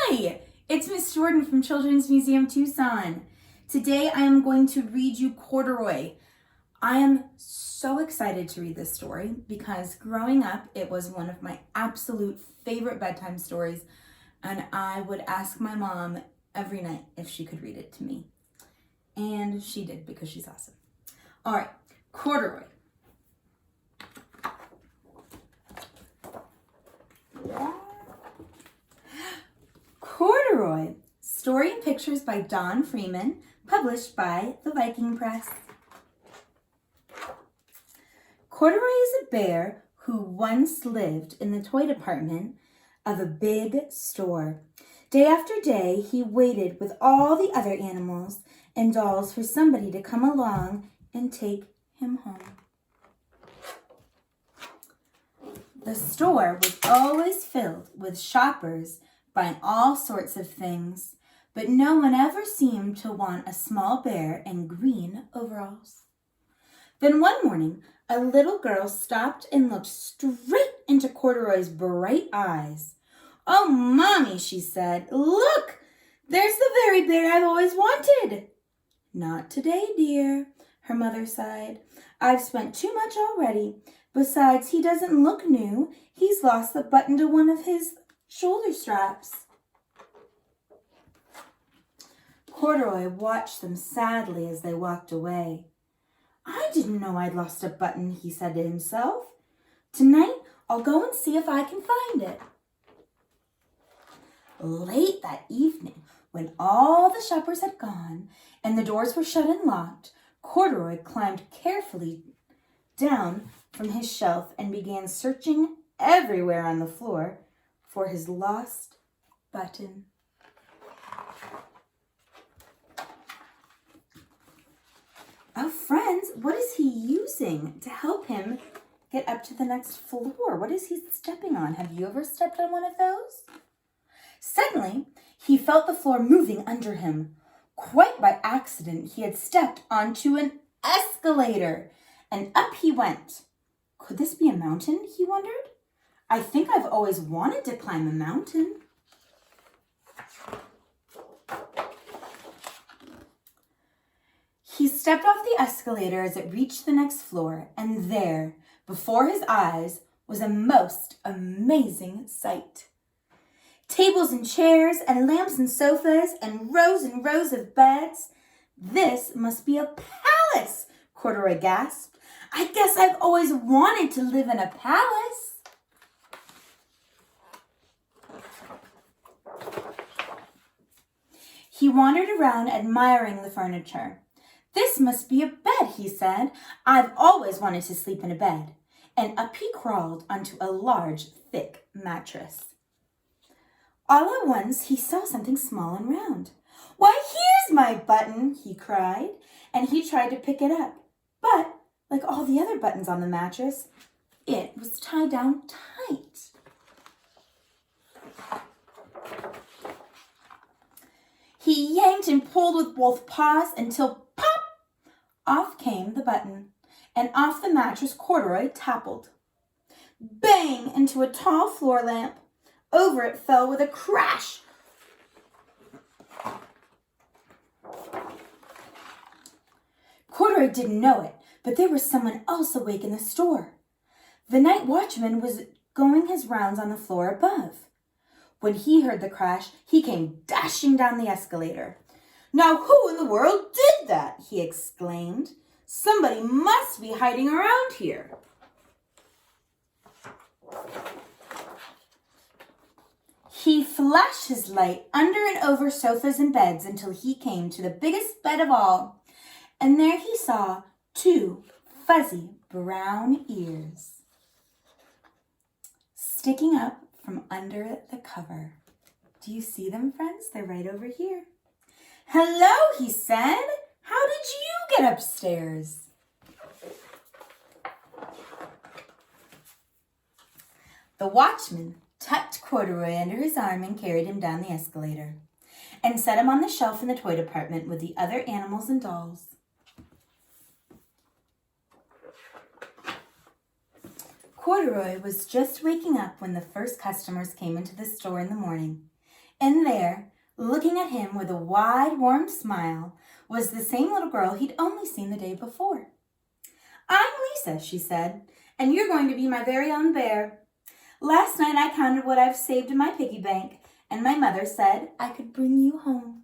Hi, it's Miss Jordan from Children's Museum Tucson. Today I am going to read you Corduroy. I am so excited to read this story because growing up it was one of my absolute favorite bedtime stories, and I would ask my mom every night if she could read it to me. And she did because she's awesome. All right, Corduroy. Corduroy, story and pictures by Don Freeman, published by the Viking Press. Corduroy is a bear who once lived in the toy department of a big store. Day after day, he waited with all the other animals and dolls for somebody to come along and take him home. The store was always filled with shoppers buying all sorts of things, but no one ever seemed to want a small bear in green overalls. Then one morning, a little girl stopped and looked straight into Corduroy's bright eyes. "Oh, Mommy," she said, "look, there's the very bear I've always wanted." "Not today, dear," her mother sighed. "I've spent too much already. Besides, he doesn't look new. He's lost the button to one of his shoulder straps." Corduroy watched them sadly as they walked away. "I didn't know I'd lost a button," he said to himself. "Tonight, I'll go and see if I can find it." Late that evening, when all the shoppers had gone and the doors were shut and locked, Corduroy climbed carefully down from his shelf and began searching everywhere on the floor for his lost button. Oh, friends, what is he using to help him get up to the next floor? What is he stepping on? Have you ever stepped on one of those? Suddenly, he felt the floor moving under him. Quite by accident, he had stepped onto an escalator, and up he went. Could this be a mountain, he wondered? I think I've always wanted to climb a mountain. He stepped off the escalator as it reached the next floor, and there, before his eyes, was a most amazing sight. Tables and chairs, and lamps and sofas, and rows of beds. "This must be a palace," Corduroy gasped. "I guess I've always wanted to live in a palace." He wandered around admiring the furniture. "This must be a bed," he said. "I've always wanted to sleep in a bed." And up he crawled onto a large, thick mattress. All at once, he saw something small and round. "Why, here's my button," he cried, and he tried to pick it up. But, like all the other buttons on the mattress, it was tied down tight. He yanked and pulled with both paws until pop! Off came the button, and off the mattress Corduroy toppled. Bang! Into a tall floor lamp. Over it fell with a crash. Corduroy didn't know it, but there was someone else awake in the store. The night watchman was going his rounds on the floor above. When he heard the crash, he came dashing down the escalator. "Now who in the world did that?" he exclaimed. "Somebody must be hiding around here." He flashed his light under and over sofas and beds until he came to the biggest bed of all, and there he saw 2 fuzzy brown ears sticking up from under the cover. Do you see them, friends? They're right over here. "Hello," he said. "How did you get upstairs?" The watchman tucked Corduroy under his arm and carried him down the escalator and set him on the shelf in the toy department with the other animals and dolls. Corduroy was just waking up when the first customers came into the store in the morning, And there, looking at him with a wide, warm smile, was the same little girl he'd only seen the day before. "I'm Lisa," she said, "and you're going to be my very own bear. Last night I counted what I've saved in my piggy bank, and my mother said I could bring you home."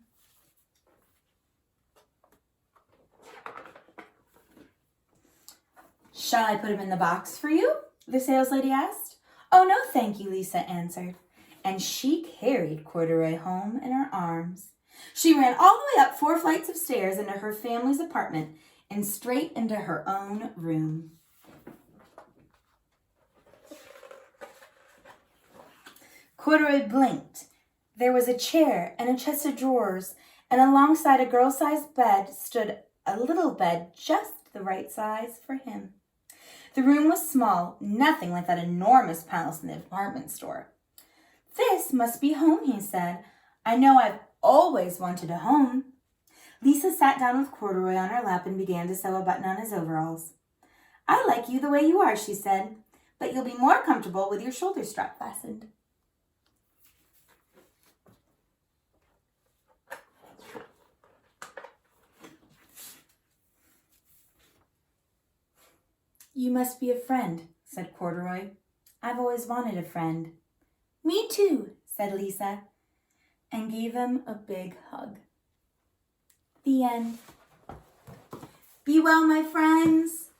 "Shall I put him in the box for you?" the saleslady asked. "Oh, no, thank you," Lisa answered, and she carried Corduroy home in her arms. She ran all the way up 4 flights of stairs into her family's apartment and straight into her own room. Corduroy blinked. There was a chair and a chest of drawers, and alongside a girl-sized bed stood a little bed just the right size for him. The room was small, nothing like that enormous palace in the department store. "This must be home," he said. "I know I've always wanted a home." Lisa sat down with Corduroy on her lap and began to sew a button on his overalls. "I like you the way you are," she said, "but you'll be more comfortable with your shoulder strap fastened." "You must be a friend," said Corduroy. "I've always wanted a friend." "Me too," said Lisa, and gave him a big hug. The end. Be well, my friends.